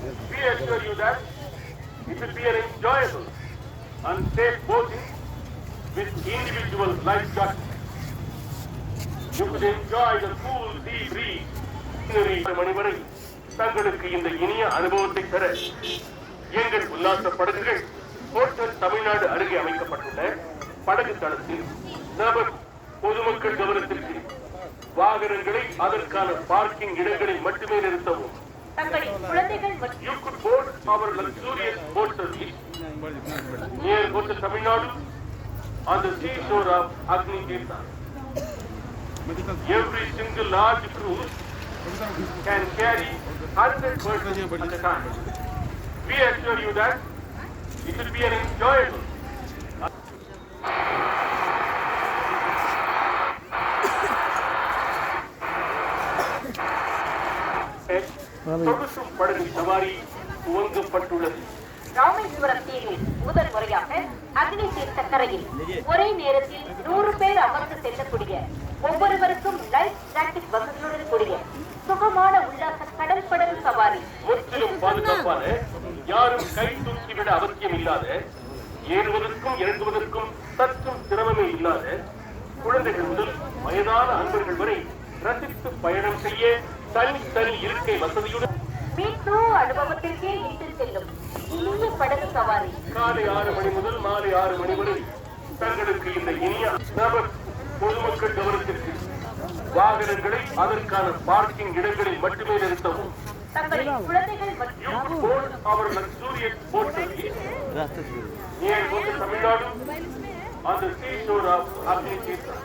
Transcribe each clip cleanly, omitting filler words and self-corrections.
We assure you that it will be an enjoyable and safe boating with individual life jackets. You could enjoy the cool sea breeze. மணி வரை தங்களுக்கு இந்த இனிய அனுபவத்தை பெற எங்கள் உல்லாச படகுகள் ஹோட்டல் தமிழ்நாடு அருகே அமைக்கப்பட்டுள்ள படகு தளத்தில் நபர் பொதுமக்கள் கவனத்திற்கு வாகனங்களை அதற்கான பார்க்கிங் இடங்களில் மட்டுமே நிறுத்தவும். You could board our luxurious boat service near Hotel Tamil Nadu on the seashore of Agni Tirtha. Every single large cruise can carry 100 persons at a time. We assure you that it will be an enjoyable. சொகுசும் படகு சவாரி துவங்கப்பட்டுள்ளது. ராமேஸ்வரம் தீவில் முதல் முறையாக அக்னி தீர்த்த கரையில் ஒரே நேரத்தில் 100 பேர் அமர்ந்து செல்லக்கூடிய ஒவ்வொருவருக்கும் லைஃப் ஜாக்கெட் வசதியுடன் கூடிய சுகமான உல்லாச கடல் படகு சவாரி முற்றிலும் பாதுகாப்பான, யாரும் கை தூக்கிவிட அவசியம் இல்லாத, ஏறுவதற்கும் இறங்குவதற்கும் சற்றும் சிரமமே இல்லாத, குழந்தைகள் முதல் வயதான அன்பர்கள் வரை ரசித்து பயணம் செய்ய தனி இருக்கை வசதியுடன் அனுபவத்திற்கே இட்டு செல்லும் இனிய படகு சவாரி காலை 6 மணி முதல் மாலை 6 மணி வரை தங்களுக்கு இந்த இனிய நபர் பொதுமக்கள் கவனத்திற்கு வாகனங்களை அதற்கான பார்க்கிங் இடங்களில் மட்டுமே நிறுத்தவும். Our luxurious boat service near Hotel Tamil Nadu on the seashore of Agni Tirtha.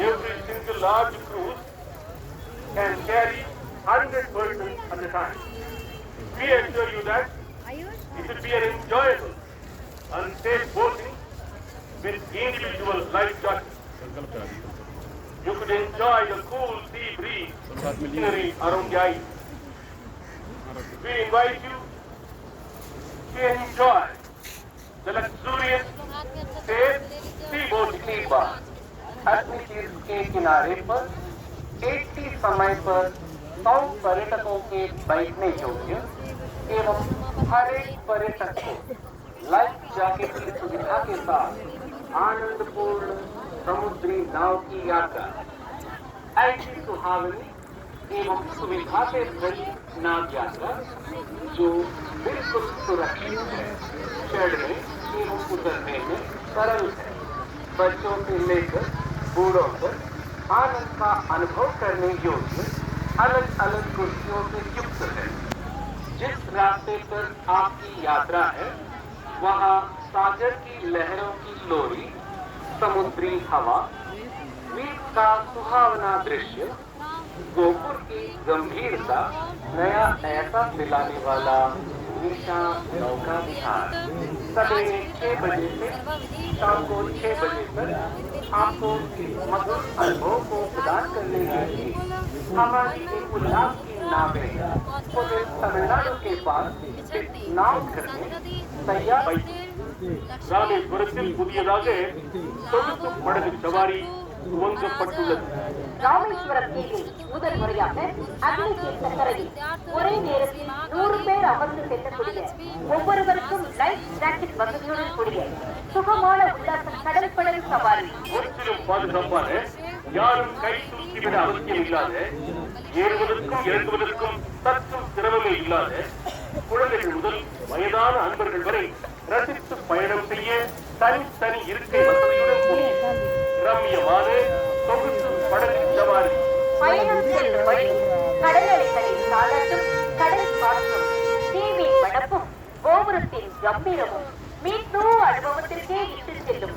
Every single large cruise can carry 100 persons at a time. We assure you that it will be an enjoyable and safe boating with individual life jackets. You could enjoy the cool sea breeze scenery around the island. We invite you to enjoy the luxurious safe sea boating bar. अग्नि तीर्थ के किनारे पर एक ही समय पर 100 पर्यटकों के बैठने योग्य एवं हर एक पर्यटक को लाइफ जैकेट की सुविधा के साथ आनंदपूर्ण समुद्री नाव की यात्रा। ऐसी सुहावनी एवं सुविधा से भरी नाव यात्रा जो बिल्कुल सुरक्षित है, चढ़ने एवं उतरने में सरल है, बच्चों से लेकर बूढ़ों तक आनंद का अनुभव करने योग्य अलग अलग कुर्सियों से युक्त है। जिस रास्ते पर आपकी यात्रा है वहाँ सागर की लहरों की लोरी, समुद्री हवा, द्वीप का सुहावना दृश्य, गोपुर की गंभीरता, नया ऐसा दिलाने वाला निशान नौका विहार सवेरे 6 बजे से शाम को 6 बजे तक आपको मधुर अनुभव को प्रदान करने के लिए हमारी एक उल्लास की नावें होटल तमिलनाडु के पास नाव घर में तैयार। ராமேஸ்வரத்தில் புதியதாக சொகுசு படகு சவாரி துவங்கப்பட்டுள்ளது. ராமேஸ்வரம் தீவில் முதல் முறையாக அக்னி தீர்த்த கரையில் ஒரே நேரத்தில் 100 பேர் அமர்ந்து செல்லக்கூடிய ஒவ்வொருவருக்கும் லைஃப் ஜாக்கெட் வசதியுடன் கூடிய சுகமான உல்லாச கடல் படகு சவாரி முற்றிலும் பாதுகாப்பான, யாரும் கை தூக்கிவிட அவசியம் இல்லாத, ஏறுவதற்கும் இறங்குவதற்கும் சற்றும் சிரமமே இல்லாத, குழந்தைகள் முதல் வயதான அன்பர்கள் வரை ரசித்து பயணம் செய்ய தனி இருக்கை வசதியுடன் கூடிய ரம்மியமான சொகுசு படகு சவாரி. பயணம் செல்லும் வழி கடல் அலைகளில் தாளாட்டும் கடல் காற்றும், தீவின் வனப்பும் கோபுரத்தின் கம்பீரமும் மீட்பு அனுபவத்திற்கே இட்டு செல்லும்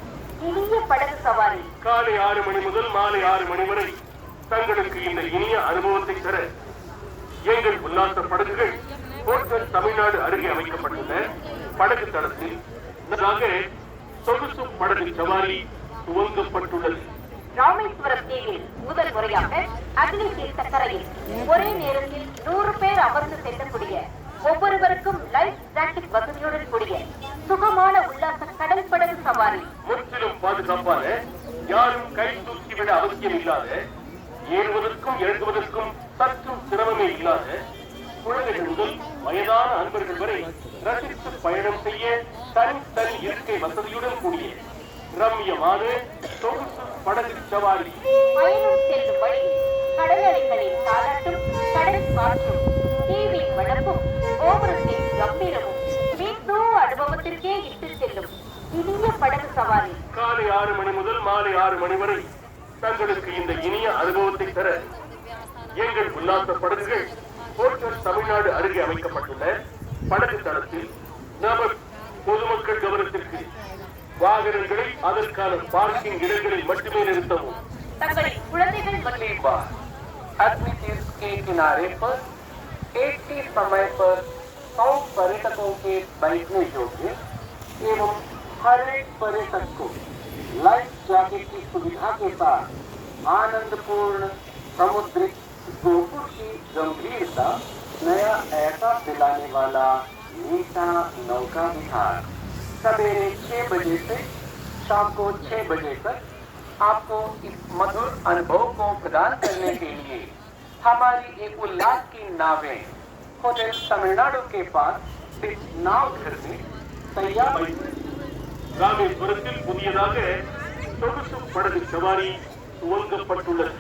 இனிய படகு சவாரி காலை 6 மணி முதல் மாலை 6 மணி வரை தங்களுக்கு இந்த இனிய அனுபவத்தை பெற எங்கள் உல்லாச படகுகள் ஹோட்டல் தமிழ்நாடு அருகே அமைக்கப்பட்டுள்ள படகு தளத்தில் சொகுசு படகு சவாரி துவங்கப்பட்டுள்ளது. ராமேஸ்வரம் தீவில் முதல் முறையாக அக்னி தீர்த்த கரையில் ஒரே நேரத்தில் 100 பேர் அமர்ந்து செல்லக்கூடிய ஒவ்வொருவருக்கும் லைஃப் ஜாக்கெட் வசதியுடன் கூடிய சுகமான உல்லாச கடல் படகு சவாரி முற்றிலும் பாதுகாப்பான, யாரும் கை தூக்கிவிட அவசியம் இல்லாத, ஏறுவதற்கும் இறங்குவதற்கும் சற்றும் சிரமமே இல்லாத, குழந்தைகள் முதல் வயதான அன்பர்கள் வரை ரசித்து பயணம் செய்ய தனி இருக்கை வசதியுடன் கூடிய ரம்யமான சொகுசு படகு சவாரி. பயணம் செல்லும் வழி கடல் அலைகளின் தாலாட்டும், கடல் காற்றும், தீவின் வளர்ப்பும், கோபுரத்தின் கம்பீரமும் மீட்பு அனுபவத்திற்கே இட்டு செல்லும் இனிய படகு சவாரி. காலை 6 மணி முதல் மாலை 6 மணி வரை தங்களுக்கு இந்த இனிய அனுபவத்தை தர எங்கள் உல்லாச படகுகள் போர்ட்டல் தமிழ்நாடு அருகே அமைக்கப்பட்டுள்ள படகு தளத்தில் நமது பொதுமக்கள் கவனத்திற்கு வாகனங்களை அதற்கான பார்க்கிங் இடங்களில் மட்டுமே நிறுத்தவும். தங்களின் குழந்தைகள் மற்றும் एडमिटेंस के किनारे पर एक ही समय पर 100 पर्यटकों के बैठने योग्य एवं हर एक पर्यटक को लाइफ जैकेट की सुविधा के साथ आनंदपूर्ण समुद्रिक गोपुर की गंभीरता नया एहसास दिलाने वाला मीठा नौका विहार सवेरे 6 बजे से शाम को 6 बजे तक आपको इस मधुर अनुभव को प्रदान करने के लिए हमारी एक उल्लास की नावें होटल तमिलनाडु के पास इस नाव घर में तैयार हुई। ராமேஸ்வரத்தில் புதியதாக சொகுசு படகு சவாரி துவங்கப்பட்டுள்ளது.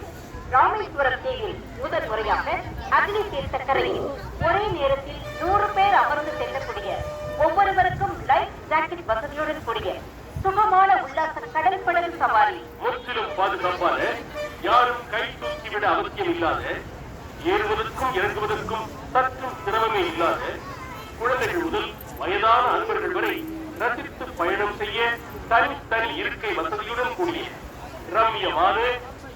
ராமேஸ்வரம் தீவில் முதல் முறையாக அக்னி தீர்த்தக்கரையில் ஒரே நேரத்தில் 100 பேர் அமர்ந்து செல்லக்கூடிய, ஒவ்வொருவருக்கும் லைஃப் ஜாக்கெட் வசதியுடன் கூடிய சுகமான உல்லாச கடல் படகு சவாரி. முற்றிலும் பாதுகாப்பான, யாரும் கை தூக்கிவிட அவசியம் இல்லாத, ஏறுவதற்கும் இறங்குவதற்கும் சற்றும் சிரமமே இல்லாத, குழந்தைகள் முதல் வயதான அன்பர்கள் வரை ரசித்து பயணம் செய்ய தனி இருக்கை வசதியுடன் கூடிய ரம்யமான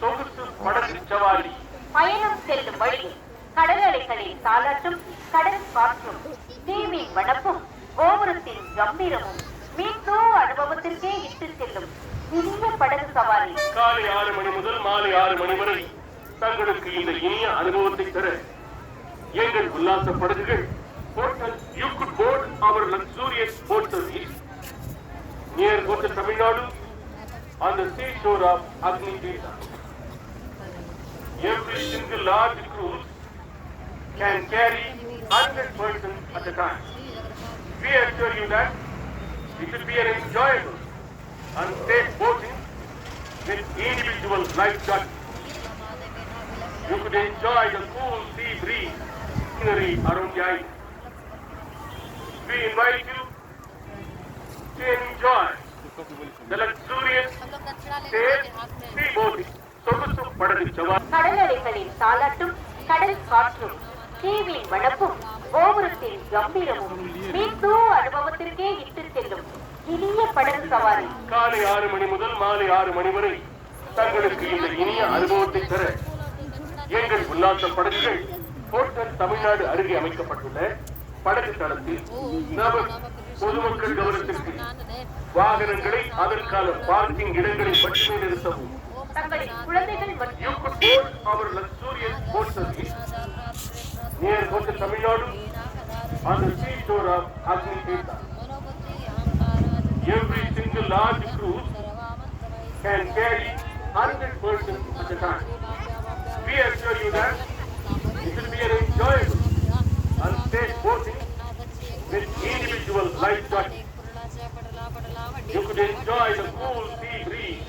சொகுசு படகு சவாரி. பயணம் செல்லும் வழியில் கடல் அலைகளின் தாலாட்டும், கடல் காற்றும், தீவின் வனப்பும், கோபுரத்தின் கம்பீரமும் மீட்பு அனுபவத்திற்கே இட்டு செல்லும் இனிய படகு சவாரி. காலை 6 மணி முதல் மாலை 6 மணி வரை தங்களுக்கு இந்த இனிய அனுபவத்தை தர எங்கள் உல்லாச படகுகள் hotel you good port our luxurious boat service near hotel Tamil Nadu on the seashore of Agni Tirtha. Every single large cruise can carry 100 persons at a time. We assure you that it will be an enjoyable and safe boating with individual life jackets. You could enjoy the cool sea breeze scenery around the island. We invite you to enjoy the luxurious safe sea boating. சொகுசு படகு சவாரி. கடல் அலைகளின் தாலாட்டும், கடல் காற்றும், தீவின் வனப்பும், கோபுரத்தின் கம்பீரமும் மீட்பு அனுபவத்திற்கே இட்டு செல்லும் இனிய படகு சவாரி. காலை 6 மணி முதல் மாலை 6 மணி வரை தங்களுக்கு இந்த இனிய அனுபவத்தை தர எங்கள் உல்லாச படகுகள் ஹோட்டல் தமிழ்நாடு அருகே அமைக்கப்பட்டுள்ள படகு தளத்தில் நமது பொதுமக்கள் கவனத்திற்கு வாகனங்களை அதற்கான பார்க்கிங் இடங்களில் மட்டுமே நிறுத்தவும். தங்களின் குழந்தைகள் மற்றும் You could board our luxurious boat service near Hotel Tamil Nadu on the seashore of Agni Tirtha. Every single large cruise can carry 100 persons at a time. We assure you that it will be an enjoyable and safe boating with individual life jackets. You could enjoy the cool sea breeze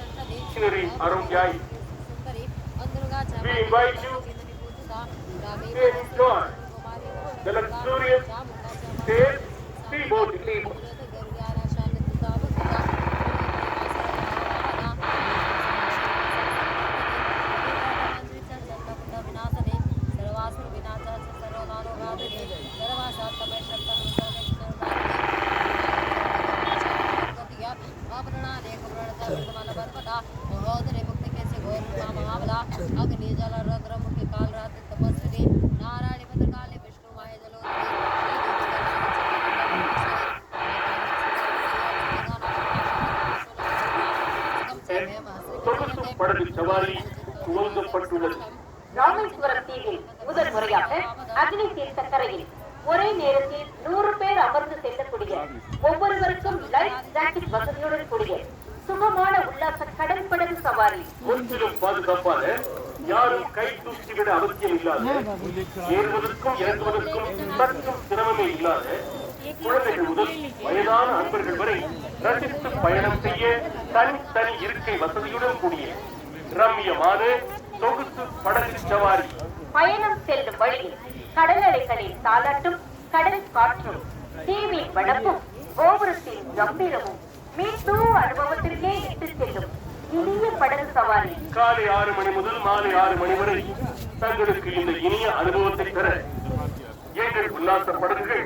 scenery around the island. We invite you to enjoy the luxurious safe sea boating. சொகுசு படகு சவாரி துவங்கப்பட்டுள்ளது. ராமேஸ்வரம் தீவில் முதல் முறையாக அக்னி தீர்த்தக்கரையில் ஒரே நேரத்தில் 100 பேர் அமர்ந்து செல்லக்கூடிய, ஒவ்வொருவருக்கும் லைஃப் ஜாக்கெட் வசதியுடன் கூடிய சுகமான உல்லாச கடல் படகு சவாரி. முற்றிலும் பாதுகாப்பான, யாரும் கை தூக்கிவிட அவசியம் இல்லாத, ஏறுவதற்கும் இறங்குவதற்கும் சற்றும் சிரமமே இல்லாத, குழந்தைகள் முதல் வயதான அன்பர்கள் வரை ரசித்து பயணம் செய்ய தனி இருக்கை வசதியுடன் கூடிய ரம்மியமான சொகுசு படகு சவாரி. பயணம் செல்லும் வழியில் கடல் அலைகளின் தாலாட்டும், கடல் காற்றும், தீவின் வனப்பும், கோபுரத்தின் கம்பீரமும் மீட்பு அனுபவத்திற்கே இட்டு செல்லும் இனிய படகு சவாரி. காலை 6 மணி முதல் மாலை 6 மணி வரை தங்களுக்கு இந்த இனிய அனுபவத்தை பெற எங்கள் உல்லாச படகுகள்